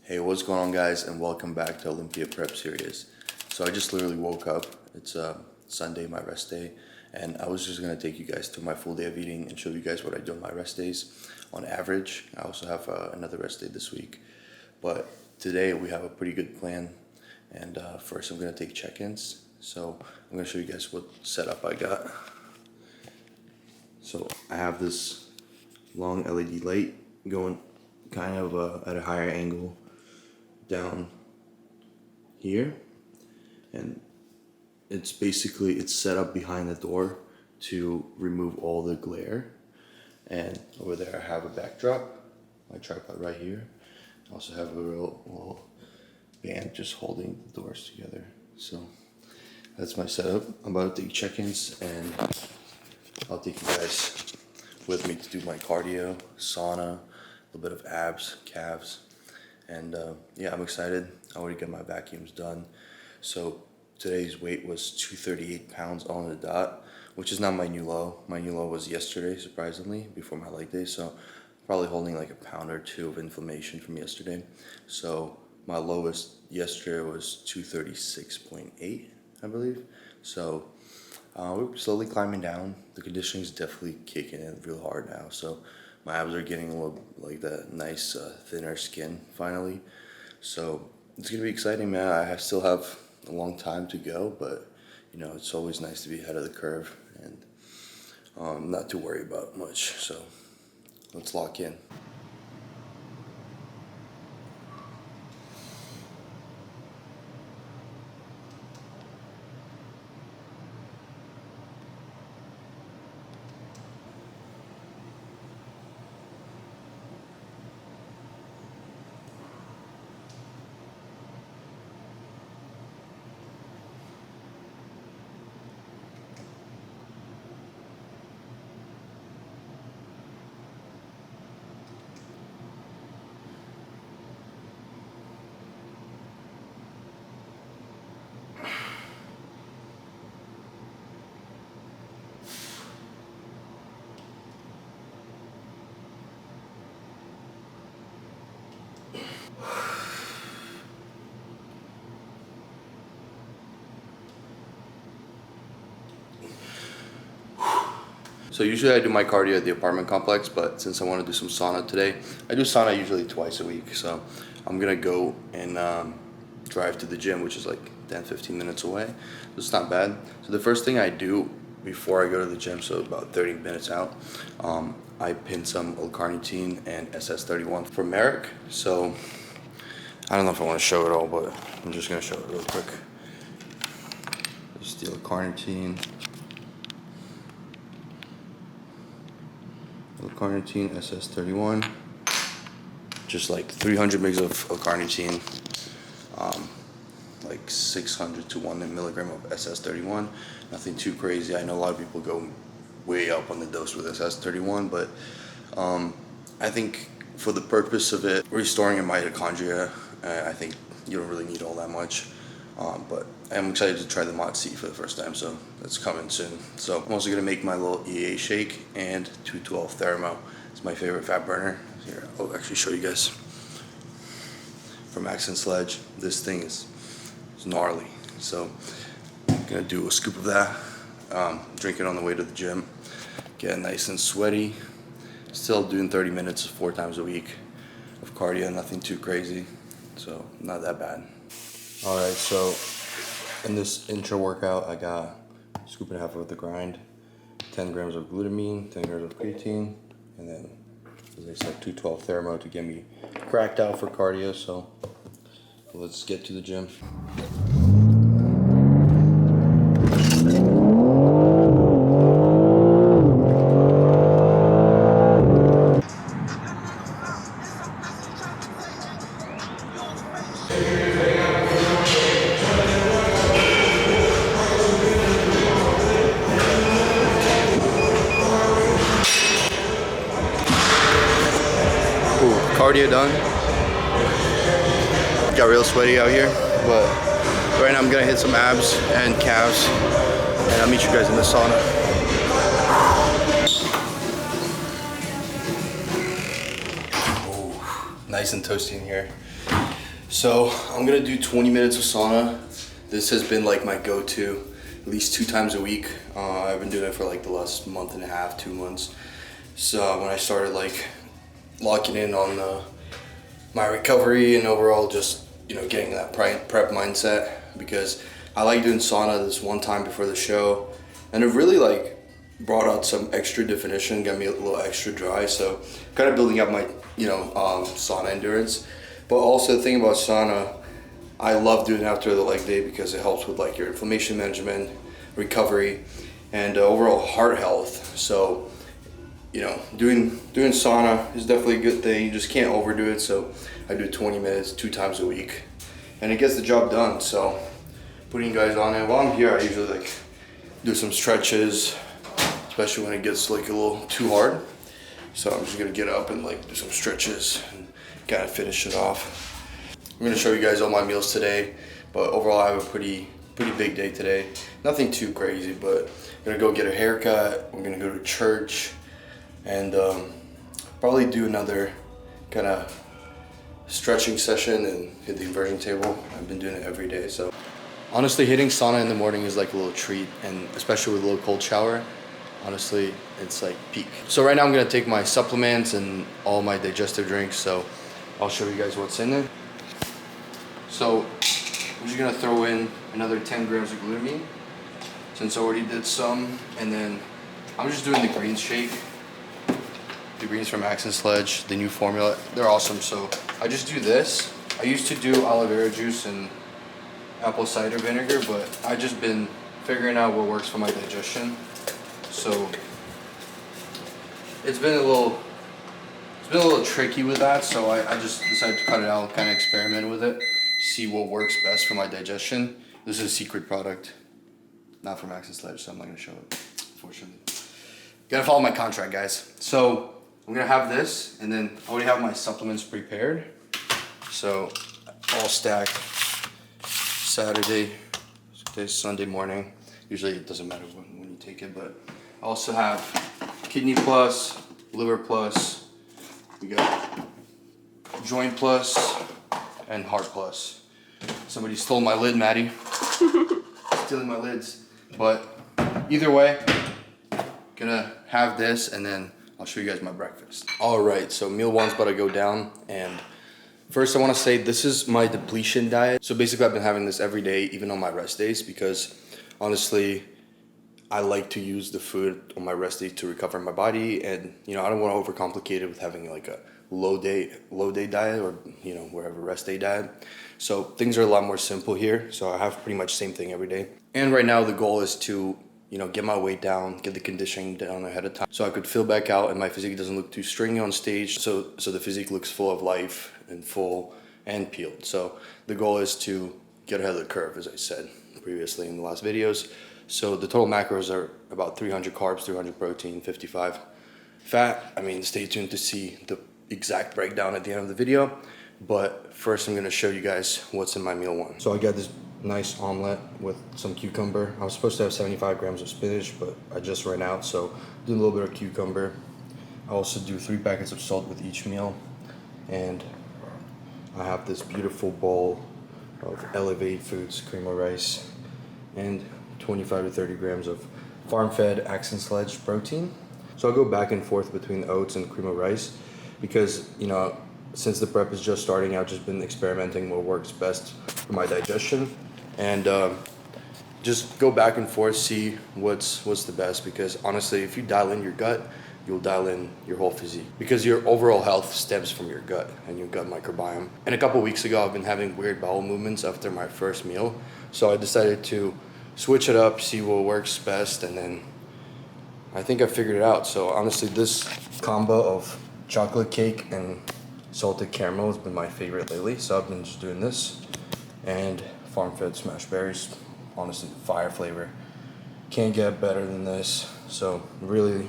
Hey, what's going on, guys, and welcome back to Olympia Prep Series. So I just literally woke up. It's Sunday, my rest day, and I was just gonna take you guys through my full day of eating and show you guys what I do on my rest days on average. I also have another rest day this week, but today we have a pretty good plan. And first, I'm gonna take check-ins. So I'm gonna show you guys what setup I got. So I have this long LED light going kind of at a higher angle down here, and it's set up behind the door to remove all the glare. And over there I have a backdrop, my tripod right here. I also have a little band just holding the doors together. So that's my setup. I'm about to take check-ins, and I'll take you guys with me to do my cardio, sauna, a little bit of abs, calves. And yeah, I'm excited. I already got my vacuums done. So today's weight was 238 pounds on the dot, which is not my new low. My new low was yesterday, surprisingly, before my leg day. So probably holding like a pound or two of inflammation from yesterday. So my lowest yesterday was 236.8, I believe. So we're slowly climbing down. The conditioning is definitely kicking in real hard now. So my abs are getting a little like that nice thinner skin finally. So it's gonna be exciting, man. I still have a long time to go, but you know, it's always nice to be ahead of the curve and not to worry about much. So let's lock in. So usually I do my cardio at the apartment complex, but since I want to do some sauna today, I do sauna usually twice a week. So I'm gonna go and drive to the gym, which is like 10-15 minutes away. So it's not bad. So the first thing I do before I go to the gym, so about 30 minutes out, I pin some L-carnitine and SS31 for Marek. So I don't know if I want to show it all, but I'm just gonna show it real quick. Just the L-carnitine. L-carnitine, SS31, just like 300 mg of L-carnitine, like 600 to 1 milligram of SS31. Nothing too crazy. I know a lot of people go way up on the dose with SS31, but I think for the purpose of it, restoring your mitochondria, I think you don't really need all that much. But I'm excited to try the Mod C for the first time, so that's coming soon. So I'm also gonna make my little EA shake and 212 Thermo. It's my favorite fat burner. Here, I'll actually show you guys. From Accent Sledge, this thing is gnarly. So I'm gonna do a scoop of that, drink it on the way to the gym, get nice and sweaty. Still doing 30 minutes 4 times a week of cardio, nothing too crazy, so not that bad. All right, so in this intro workout, I got a scoop and a half of the grind, 10 grams of glutamine, 10 grams of creatine, and then, as I said, 212 Thermo to get me cracked out for cardio. So let's get to the gym. Cardio done. Got real sweaty out here, but right now I'm gonna hit some abs and calves, and I'll meet you guys in the sauna. Ooh, nice and toasty in here. So I'm gonna do 20 minutes of sauna. This has been like my go-to at least 2 times a week. I've been doing it for like the last month and a half, 2 months. So when I started like locking in on my recovery and overall just, you know, getting that prep mindset, because I like doing sauna this one time before the show, and it really like brought out some extra definition, got me a little extra dry. So kind of building up my, you know, sauna endurance. But also the thing about sauna, I love doing it after the leg day because it helps with like your inflammation management, recovery, and overall heart health. So, you know, doing sauna is definitely a good thing. You just can't overdo it. So I do 20 minutes 2 times a week, and it gets the job done. So putting you guys on it. While I'm here, I usually like do some stretches, especially when it gets like a little too hard. So I'm just gonna get up and like do some stretches and kind of finish it off. I'm gonna show you guys all my meals today, but overall I have a pretty big day today. Nothing too crazy, but I'm gonna go get a haircut. We're gonna go to church, and probably do another kind of stretching session and hit the inversion table. I've been doing it every day. So honestly, hitting sauna in the morning is like a little treat, and especially with a little cold shower, honestly, it's like peak. So right now I'm gonna take my supplements and all my digestive drinks, so I'll show you guys what's in there. So I'm just gonna throw in another 10 grams of glutamine, since I already did some, and then I'm just doing the greens shake. The greens from Axe and Sledge, the new formula, they're awesome. So I just do this. I used to do aloe vera juice and apple cider vinegar, but I've just been figuring out what works for my digestion. So it's been a little tricky with that, so I just decided to cut it out, kind of experiment with it, see what works best for my digestion. This is a secret product, not from Axe and Sledge, so I'm not gonna show it, unfortunately. Gotta follow my contract, guys. So I'm gonna have this, and then I already have my supplements prepared. So all stacked. Saturday, today's Sunday morning. Usually it doesn't matter when you take it, but I also have Kidney Plus, Liver Plus, we got Joint Plus, and Heart Plus. Somebody stole my lid, Maddie. Stealing my lids. But either way, gonna have this, and then I'll show you guys my breakfast. All right, so meal one's about to go down, and first I want to say this is my depletion diet. So basically I've been having this every day, even on my rest days, because honestly, I like to use the food on my rest days to recover my body, and you know, I don't want to overcomplicate it with having like a low day diet, or you know, wherever rest day diet. So things are a lot more simple here. So I have pretty much same thing every day. And right now the goal is to, you know, get my weight down, get the conditioning down ahead of time, so I could fill back out and my physique doesn't look too stringy on stage. So the physique looks full of life and full and peeled. So the goal is to get ahead of the curve, as I said previously in the last videos. So the total macros are about 300 carbs, 300 protein, 55 fat. I mean, stay tuned to see the exact breakdown at the end of the video. But first I'm gonna show you guys what's in my meal one. So I got this nice omelet with some cucumber. I was supposed to have 75 grams of spinach, but I just ran out, so do a little bit of cucumber. I also do 3 packets of salt with each meal, and I have this beautiful bowl of Elevate Foods cream of rice and 25 to 30 grams of farm-fed Axe and Sledge protein. So I'll go back and forth between oats and cream of rice because, you know, since the prep is just starting, I've just been experimenting what works best for my digestion, and just go back and forth, see what's the best, because honestly, if you dial in your gut, you'll dial in your whole physique, because your overall health stems from your gut and your gut microbiome. And a couple weeks ago, I've been having weird bowel movements after my first meal, so I decided to switch it up, see what works best, and then I think I figured it out. So honestly, this combo of chocolate cake and salted caramel has been my favorite lately, so I've been just doing this, and farm-fed smashed berries. Honestly, fire flavor. Can't get better than this. So really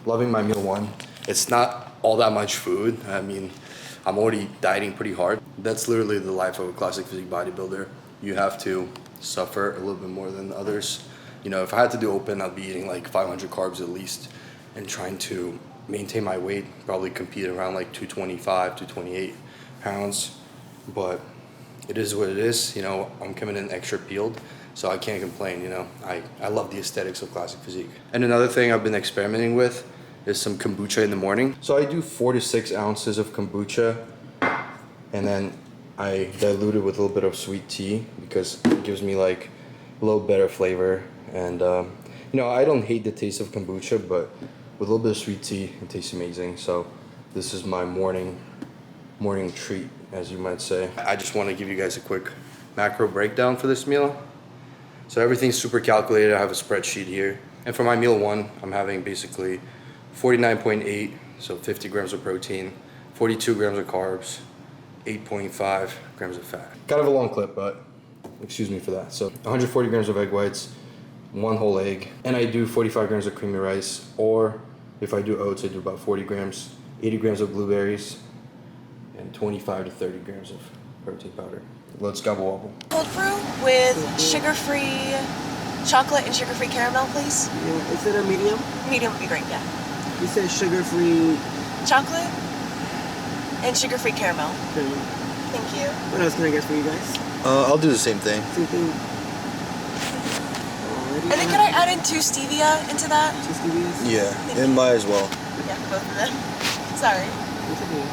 loving my meal one. It's not all that much food. I mean, I'm already dieting pretty hard. That's literally the life of a classic physique bodybuilder. You have to suffer a little bit more than others. You know, if I had to do open, I'd be eating like 500 carbs at least and trying to maintain my weight, probably compete around like 225, 228 pounds. But it is what it is. You know, I'm coming in extra peeled, so I can't complain. You know, I love the aesthetics of classic physique. And another thing I've been experimenting with is some kombucha in the morning. So I do 4 to 6 ounces of kombucha, and then I dilute it with a little bit of sweet tea because it gives me like a little better flavor. And you know, I don't hate the taste of kombucha, but with a little bit of sweet tea, it tastes amazing. So this is my morning treat, as you might say. I just want to give you guys a quick macro breakdown for this meal. So everything's super calculated. I have a spreadsheet here. And for my meal 1, I'm having basically 49.8, so 50 grams of protein, 42 grams of carbs, 8.5 grams of fat. Kind of a long clip, but excuse me for that. So 140 grams of egg whites, 1 whole egg, and I do 45 grams of creamy rice, or if I do oats, I do about 40 grams, 80 grams of blueberries, and 25 to 30 grams of protein powder. Let's gobble wobble. Cold brew with sugar-free chocolate and sugar-free caramel, please. Yeah, is it a medium? Medium would be great, yeah. You said sugar-free Chocolate and sugar-free caramel. caramel. Thank you. What else can I get for you guys? I'll do the same thing. Same thing. And then could I add in 2 stevia into that? Just stevias? Yeah, and might as well. Yeah, both of them. Sorry. It's okay.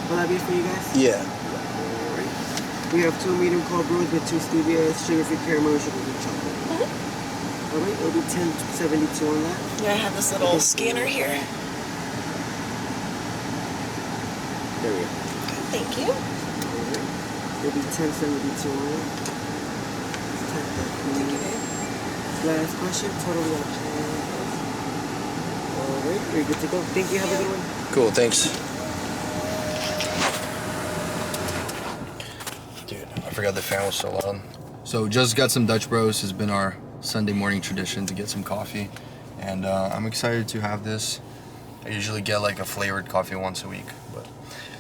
Will that be it for you guys? Yeah. Alright. We have 2 medium cold brews with 2 stevias, sugar-free caramel, and sugar-free chocolate. Alright, it'll be $10.72 on that. Yeah, I have this little scanner here. There we go. Thank you. Alright. It'll be $10.72 on that. Thank you, babe. Last question, totally optional. Alright, you're good to go. Thank you, have a good one. Cool, thanks. Dude, I forgot the fan was so loud. So just got some Dutch Bros. Has been our Sunday morning tradition to get some coffee. And I'm excited to have this. I usually get like a flavored coffee once a week, but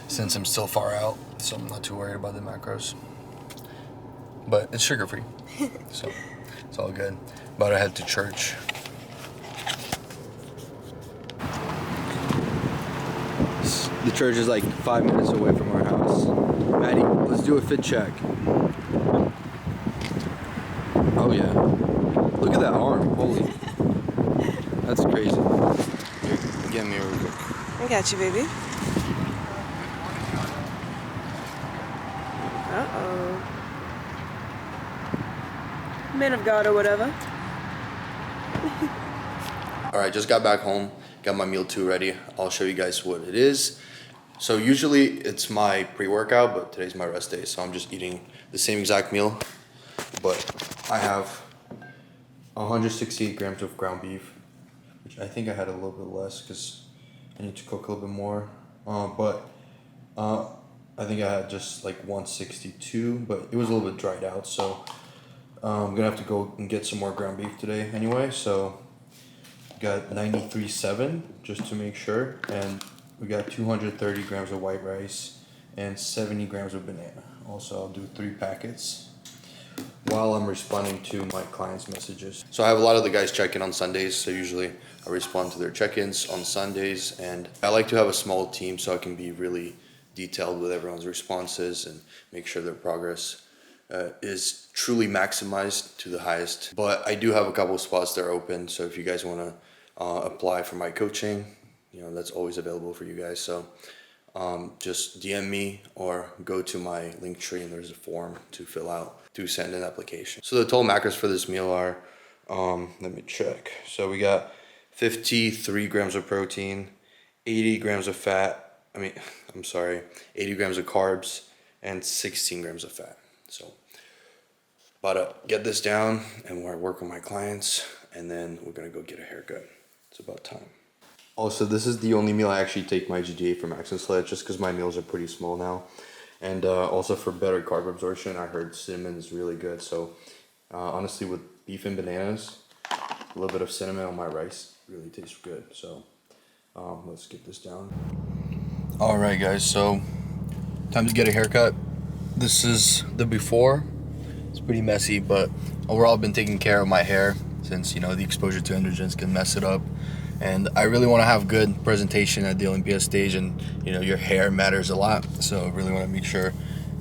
since I'm still far out, so I'm not too worried about the macros. But it's sugar free, so it's all good. About to head to church. The church is like 5 minutes away from our house. Maddie, let's do a fit check. Oh yeah. Look at that arm. Holy. That's crazy. Here, get me real quick. I got you, baby. Uh-oh. Man of God or whatever. Alright, just got back home. Got my meal 2 ready. I'll show you guys what it is. So usually it's my pre-workout, but today's my rest day, so I'm just eating the same exact meal. But I have 168 grams of ground beef, which I think I had a little bit less because I need to cook a little bit more. But I think I had just like 162, but it was a little bit dried out, so I'm gonna have to go and get some more ground beef today anyway. So got 93.7 just to make sure, and we got 230 grams of white rice and 70 grams of banana. Also, I'll do 3 packets while I'm responding to my clients' messages. So I have a lot of the guys check in on Sundays, so usually I respond to their check-ins on Sundays, and I like to have a small team so I can be really detailed with everyone's responses and make sure their progress is truly maximized to the highest. But I do have a couple of spots that are open, so if you guys want to apply for my coaching, you know, that's always available for you guys. So just DM me or go to my link tree and there's a form to fill out to send an application. So the total macros for this meal are, let me check. So we got 53 grams of protein, 80 grams of fat, 80 grams of carbs, and 16 grams of fat. So about to get this down and we're working with my clients, and then we're gonna go get a haircut. It's about time. Also, this is the only meal I actually take my GDA for Max and Sled, just because my meals are pretty small now. And also for better carb absorption, I heard cinnamon is really good. So honestly, with beef and bananas, a little bit of cinnamon on my rice really tastes good. So let's get this down. All right, guys, so time to get a haircut. This is the before. It's pretty messy, but overall I've been taking care of my hair since, you know, the exposure to androgens can mess it up. And I really want to have good presentation at the Olympia stage, and, you know, your hair matters a lot. So I really want to make sure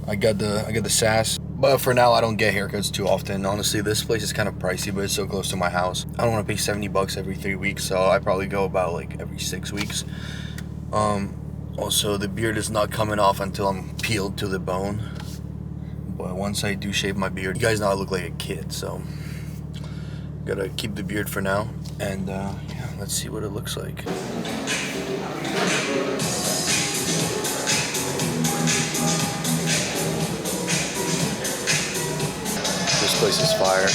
I got the sass. But for now, I don't get haircuts too often. Honestly, this place is kind of pricey, but it's so close to my house. I don't want to pay 70 bucks every 3 weeks, so I probably go about like every 6 weeks. Also, the beard is not coming off until I'm peeled to the bone. But once I do shave my beard, you guys know I look like a kid, so gotta keep the beard for now. And yeah, let's see what it looks like. This place is fire.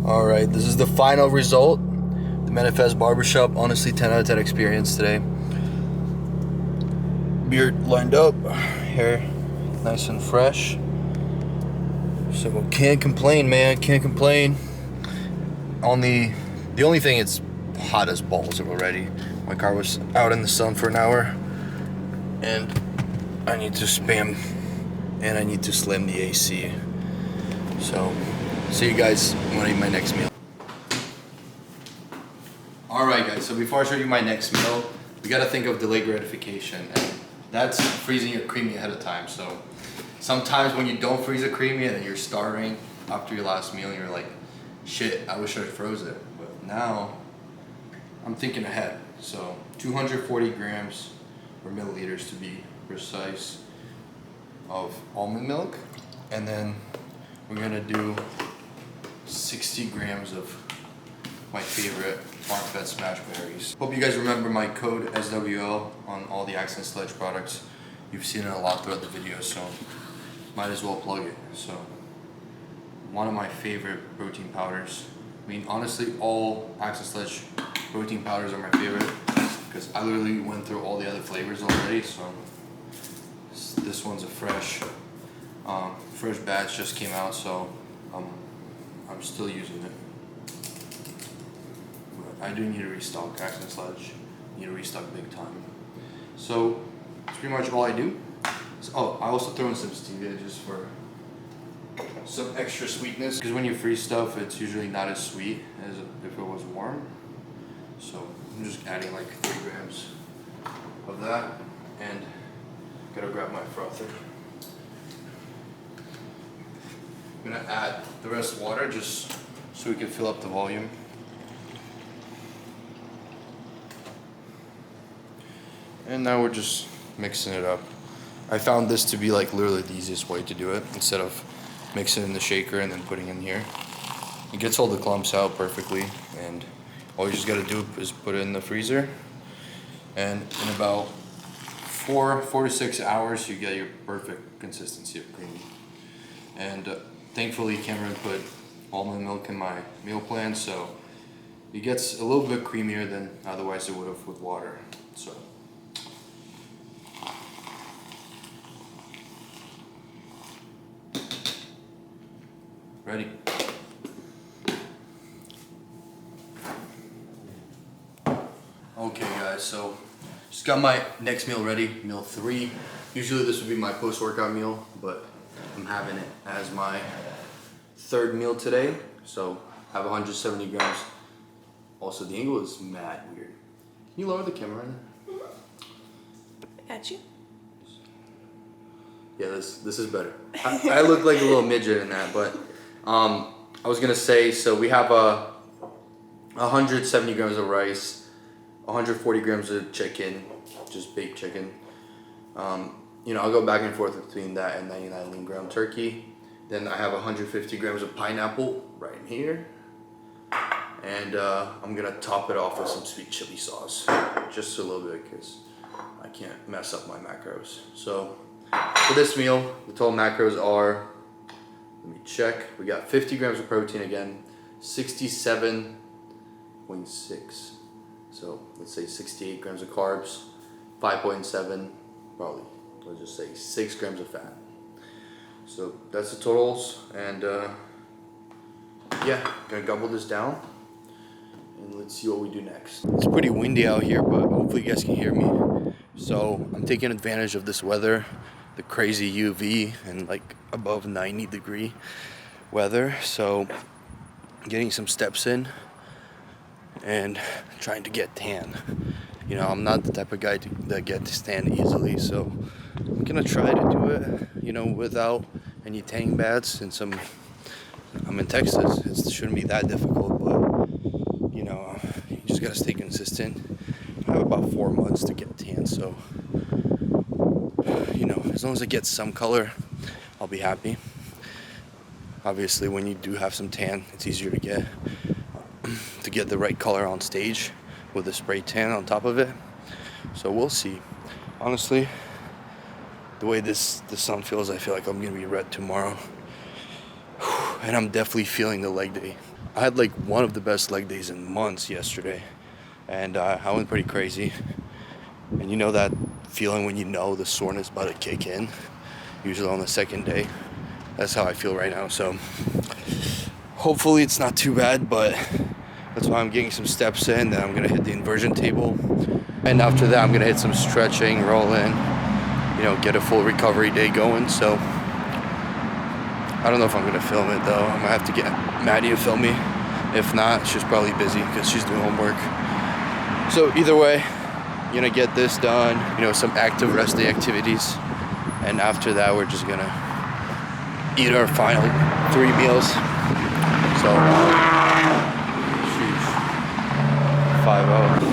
Alright, this is the final result. The Manifest Barbershop, honestly 10 out of 10 experience today. Beard lined up, hair nice and fresh. So can't complain, man, can't complain. The only thing, it's hot as balls already. My car was out in the sun for an hour. And I need to spam and I need to slim the AC. So see you guys when I eat my next meal. Alright guys, so before I show you my next meal, we gotta think of delayed gratification. And that's freezing your creamy ahead of time. So sometimes when you don't freeze a creamy and you're starving after your last meal, you're like, shit, I wish I froze it. But now, I'm thinking ahead. So 240 grams or milliliters to be precise of almond milk. And then we're gonna do 60 grams of my favorite farm-fed smash berries. Hope you guys remember my code SWL on all the Accent Sledge products. You've seen it a lot throughout the video, so might as well plug it. So, one of my favorite protein powders. I mean, honestly, all Accent Sledge protein powders are my favorite because I literally went through all the other flavors already. So, this one's a fresh batch, just came out, so I'm still using it. But I do need to restock Accent Sledge. Need to restock big time. So that's pretty much all I do. So, oh, I also throw in some stevia just for some extra sweetness. Because when you freeze stuff, it's usually not as sweet as if it was warm. So I'm just adding like 3 grams of that, and gotta grab my frother. I'm gonna add the rest of water just so we can fill up the volume. And now we're just mixing it up. I found this to be like literally the easiest way to do it instead of mixing in the shaker and then putting in here. It gets all the clumps out perfectly, and all you just gotta do is put it in the freezer. And in about 4 to 6 hours, you get your perfect consistency of cream. And thankfully Cameron put almond milk in my meal plan, so it gets a little bit creamier than otherwise it would have with water. So ready. Okay guys, so just got my next meal ready, meal 3. Usually this would be my post-workout meal, but I'm having it as my 3rd meal today. So I have 170 grams. Also the angle is mad weird. Can you lower the camera in there? Got you. Yeah, this is better. I look like a little midget in that, but I was gonna say, so we have 170 grams of rice, 140 grams of chicken, just baked chicken. You know, I'll go back and forth between that and 99 lean ground turkey. Then I have 150 grams of pineapple right in here. And I'm gonna top it off with some sweet chili sauce, just a little bit, because I can't mess up my macros. So for this meal, the total macros are, let me check. We got 50 grams of protein again, 67.6. So let's say 68 grams of carbs, 5.7, probably, let's just say 6 grams of fat. So that's the totals, and yeah, gonna gobble this down, and let's see what we do next. It's pretty windy out here, but hopefully you guys can hear me. So I'm taking advantage of this weather, the crazy UV and like above 90-degree weather. So getting some steps in and trying to get tan. You know, I'm not the type of guy that gets tan easily, so I'm gonna try to do it, you know, without any tanning baths. Since I'm in Texas, it shouldn't be that difficult, but you know, you just gotta stay consistent. I have about 4 months to get tan, so you know, as long as I get some color, I'll be happy. Obviously, when you do have some tan, it's easier to get the right color on stage with a spray tan on top of it. So we'll see. Honestly, the way the sun feels, I feel like I'm gonna be red tomorrow. And I'm definitely feeling the leg day. I had like one of the best leg days in months yesterday, and I went pretty crazy. And you know that feeling when you know the soreness about to kick in, usually on the second day. That's how I feel right now. So hopefully it's not too bad, but that's why I'm getting some steps in. Then I'm gonna hit the inversion table, and after that I'm gonna hit some stretching, roll in, you know, get a full recovery day going. So I don't know if I'm gonna film it though. I'm gonna have to get Maddie to film me. If not, she's probably busy because she's doing homework. So either way, I'm gonna get this done, you know, some active rest day activities, and after that we're just gonna eat our final 3 meals. So sheesh, 5-0.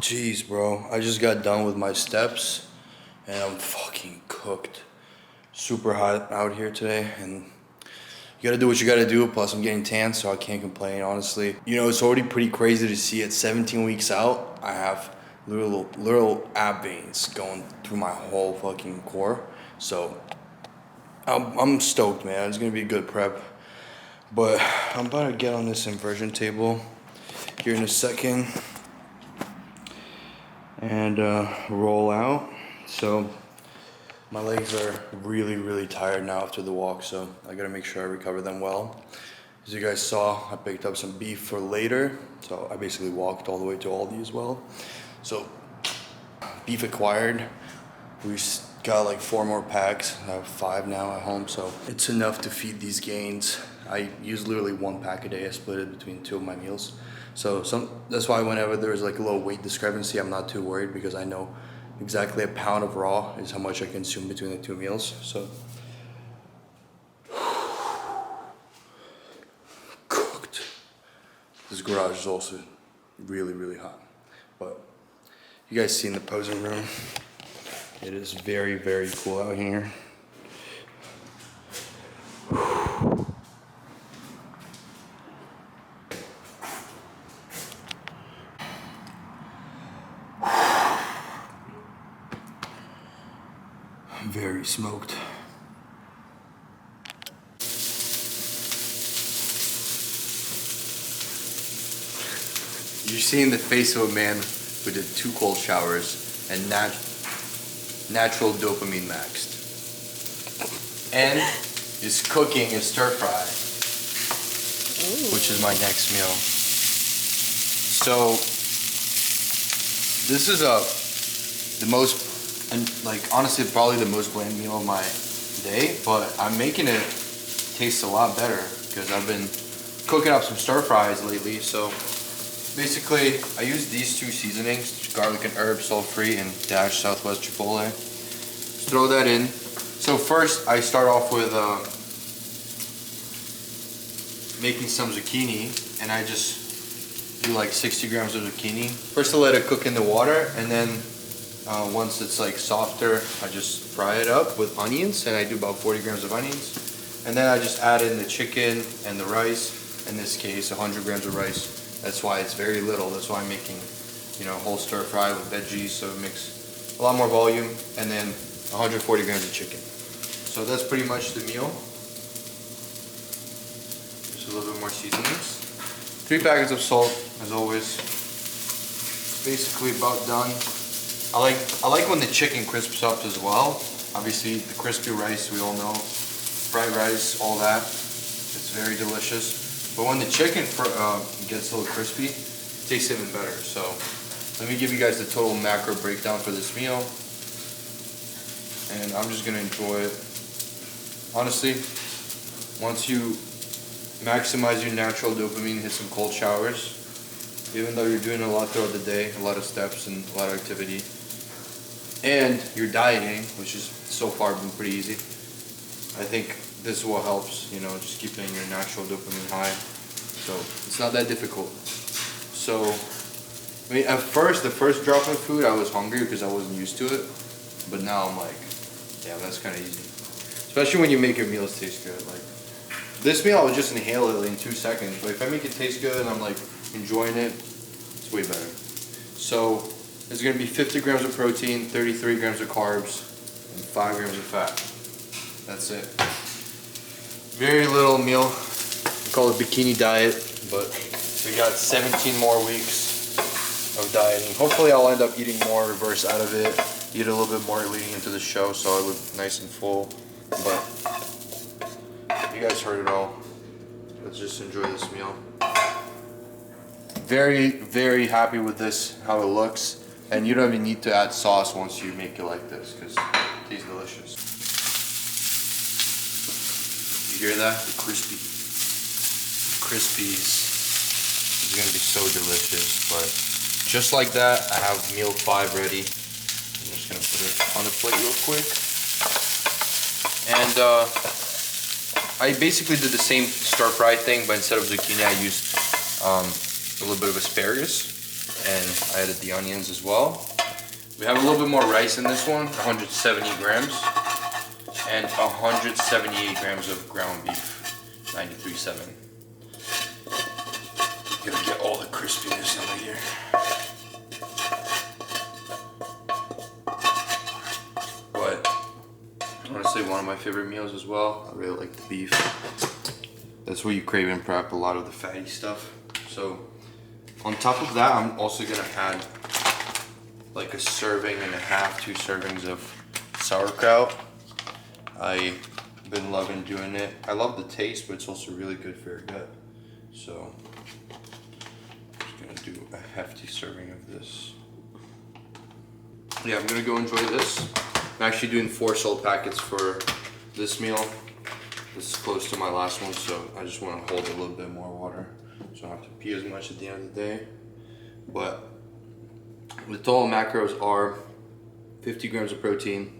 Jeez, bro, I just got done with my steps and I'm fucking cooked. Super hot out here today, and you gotta do what you gotta do. Plus I'm getting tan, so I can't complain, honestly. You know, it's already pretty crazy to see at 17 weeks out, I have little ab veins going through my whole fucking core. So I'm stoked, man. It's gonna be a good prep. But I'm about to get on this inversion table here in a second and roll out. So my legs are really tired now after the walk, so I gotta make sure I recover them well. As you guys saw, I picked up some beef for later, so I basically walked all the way to Aldi as well. So beef acquired. We got like 4 more packs. I have 5 now at home, so it's enough to feed these gains. I use literally 1 pack a day. I split it between 2 of my meals. So that's why whenever there's like a little weight discrepancy, I'm not too worried, because I know exactly a pound of raw is how much I consume between the 2 meals. So cooked. This garage is also really hot. But you guys seen the posing room. It is very cool out here. Very smoked. You're seeing the face of a man who did 2 cold showers and natural dopamine maxed, and is cooking a stir fry, which is my next meal. So this is the most, and like honestly probably the most bland meal of my day, but I'm making it taste a lot better because I've been cooking up some stir fries lately. So basically I use these 2 seasonings, garlic and herb, salt free, and dash Southwest Chipotle. Just throw that in. So first I start off with making some zucchini, and I just do like 60 grams of zucchini. First I let it cook in the water, and then Once it's like softer, I just fry it up with onions, and I do about 40 grams of onions. And then I just add in the chicken and the rice. In this case, 100 grams of rice. That's why it's very little. That's why I'm making, you know, whole stir fry with veggies, so it makes a lot more volume. And then 140 grams of chicken. So that's pretty much the meal. Just a little bit more seasonings. 3 packets of salt, as always. It's basically about done. I like when the chicken crisps up as well. Obviously, the crispy rice, we all know. Fried rice, all that. It's very delicious. But when the chicken gets a little crispy, it tastes even better. So let me give you guys the total macro breakdown for this meal. And I'm just gonna enjoy it. Honestly, once you maximize your natural dopamine, hit some cold showers, even though you're doing a lot throughout the day, a lot of steps and a lot of activity, and you're dieting, which is so far been pretty easy, I think this is what helps, you know, just keeping your natural dopamine high. So it's not that difficult. So, I mean, at first, the first drop of food, I was hungry because I wasn't used to it. But now I'm like, yeah, that's kind of easy. Especially when you make your meals taste good. Like, this meal, I would just inhale it in 2 seconds. But if I make it taste good and I'm like enjoying it, it's way better. So, there's going to be 50 grams of protein, 33 grams of carbs, and 5 grams of fat. That's it. Very little meal. We call it bikini diet, but we got 17 more weeks of dieting. Hopefully I'll end up eating more, reverse out of it, eat a little bit more leading into the show so I look nice and full. But you guys heard it all. Let's just enjoy this meal. Very, very happy with this, how it looks. And you don't even need to add sauce once you make it like this, because it tastes delicious. You hear that? The crispies is gonna be so delicious. But just like that, I have meal 5 ready. I'm just gonna put it on the plate real quick. And I basically did the same stir fry thing, but instead of zucchini, I used a little bit of asparagus. And I added the onions as well. We have a little bit more rice in this one, 170 grams. And 178 grams of ground beef, 93.7. Gonna get all the crispiness in here. But honestly, one of my favorite meals as well. I really like the beef. That's where you crave and prep a lot of the fatty stuff. So on top of that, I'm also gonna add like a serving and a half, 2 servings of sauerkraut. I've been loving doing it. I love the taste, but it's also really good for your gut. So I'm just gonna do a hefty serving of this. Yeah, I'm gonna go enjoy this. I'm actually doing 4 salt packets for this meal. This is close to my last one, so I just want to hold a little bit more water, so I don't have to pee as much at the end of the day. But the total macros are 50 grams of protein,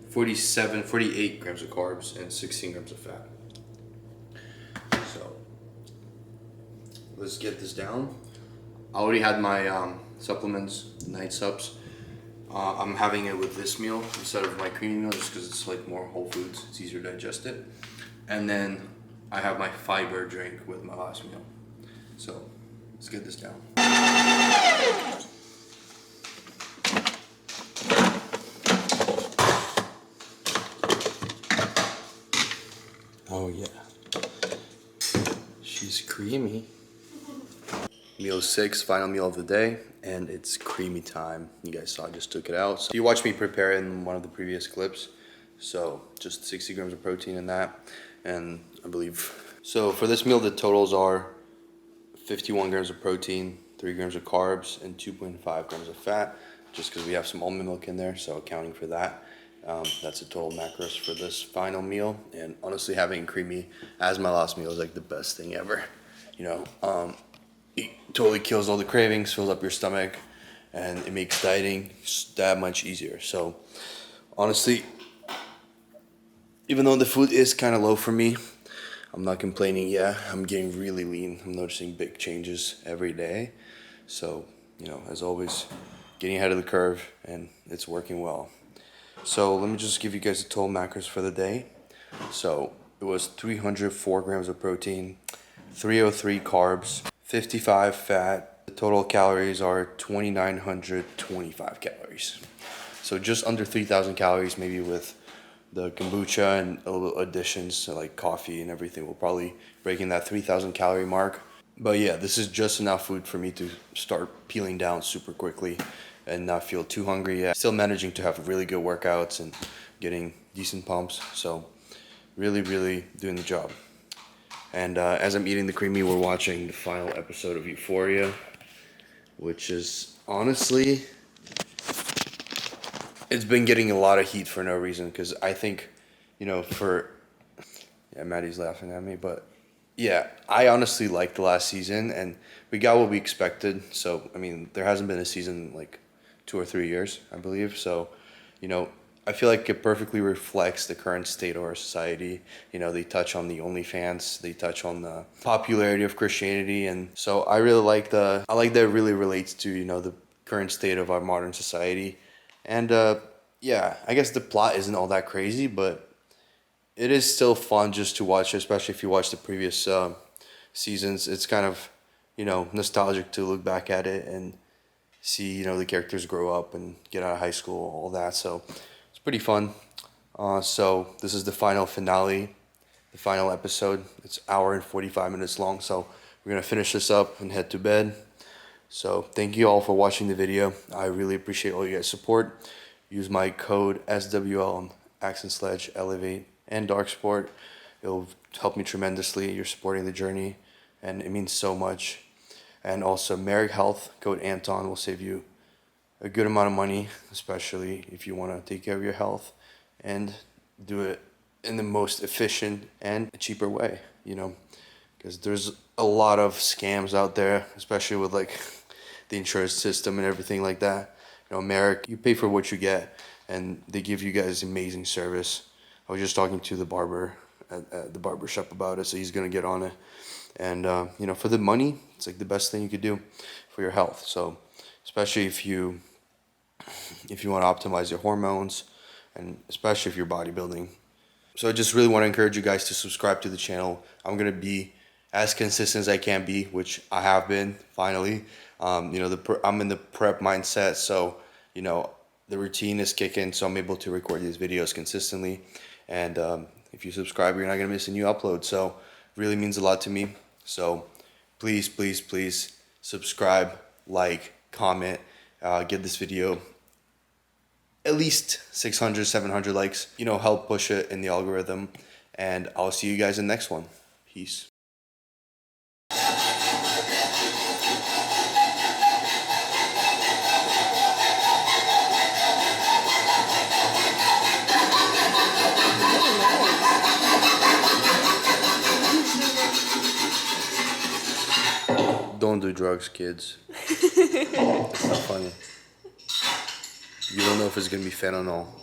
48 grams of carbs, and 16 grams of fat. So let's get this down. I already had my supplements, night subs. I'm having it with this meal instead of my creamy meal just because it's like more whole foods. It's easier to digest it. And then I have my fiber drink with my last meal. So let's get this down. Oh yeah, she's creamy. Meal 6, final meal of the day, and it's creamy time. You guys saw I just took it out. So you watched me prepare it in one of the previous clips. So just 60 grams of protein in that, and I believe. So for this meal, the totals are 51 grams of protein, 3 grams of carbs, and 2.5 grams of fat, just because we have some almond milk in there, so accounting for that. That's the total macros for this final meal. And honestly, having creamy as my last meal is like the best thing ever. You know, it totally kills all the cravings, fills up your stomach, and it makes dieting that much easier. So honestly, even though the food is kind of low for me, I'm not complaining. Yeah, I'm getting really lean. I'm noticing big changes every day. So, you know, as always, getting ahead of the curve, and it's working well. So let me just give you guys the total macros for the day. So it was 304 grams of protein, 303 carbs, 55 fat. The total calories are 2,925 calories. So just under 3,000 calories, maybe with the kombucha and a little additions so like coffee and everything. We'll probably breaking that 3,000 calorie mark. But yeah, this is just enough food for me to start peeling down super quickly and not feel too hungry yet. Still managing to have really good workouts and getting decent pumps. So really, really doing the job. And as I'm eating the creamy, we're watching the final episode of Euphoria, which is honestly, it's been getting a lot of heat for no reason. Because I think, you know, yeah, Maddie's laughing at me, but yeah, I honestly liked the last season, and we got what we expected. So I mean, there hasn't been a season in like 2 or 3 years, I believe. So, you know, I feel like it perfectly reflects the current state of our society. You know, they touch on the OnlyFans, they touch on the popularity of Christianity, and so I really like I like that it really relates to, you know, the current state of our modern society. And yeah, I guess the plot isn't all that crazy, but it is still fun just to watch, especially if you watch the previous seasons. It's kind of, you know, nostalgic to look back at it and see, you know, the characters grow up and get out of high school, all that. So it's pretty fun. So this is the final finale, the final episode. It's 1 hour and 45 minutes long. So we're going to finish this up and head to bed. So thank you all for watching the video. I really appreciate all you guys' support. Use my code SWL on Accent Sledge, Elevate, and Dark Sport. It'll help me tremendously. You're supporting the journey, and it means so much. And also Marek Health, code Anton will save you a good amount of money, especially if you want to take care of your health and do it in the most efficient and cheaper way, you know, because there's a lot of scams out there, especially with like the insurance system and everything like that. You know, Marek, you pay for what you get, and they give you guys amazing service. I was just talking to the barber at the barber shop about it, so he's gonna get on it. And you know, for the money, it's like the best thing you could do for your health. So especially if you want to optimize your hormones, and especially if you're bodybuilding. So I just really want to encourage you guys to subscribe to the channel. I'm gonna be as consistent as I can be, which I have been finally. You know, I'm in the prep mindset, so you know the routine is kicking, so I'm able to record these videos consistently. And if you subscribe, you're not gonna miss a new upload. So it really means a lot to me. So please, please, please subscribe, like, comment, give this video at least 600, 700 likes. You know, help push it in the algorithm. And I'll see you guys in the next one. Peace. Don't do drugs, kids. It's not funny. You don't know if it's gonna be fentanyl.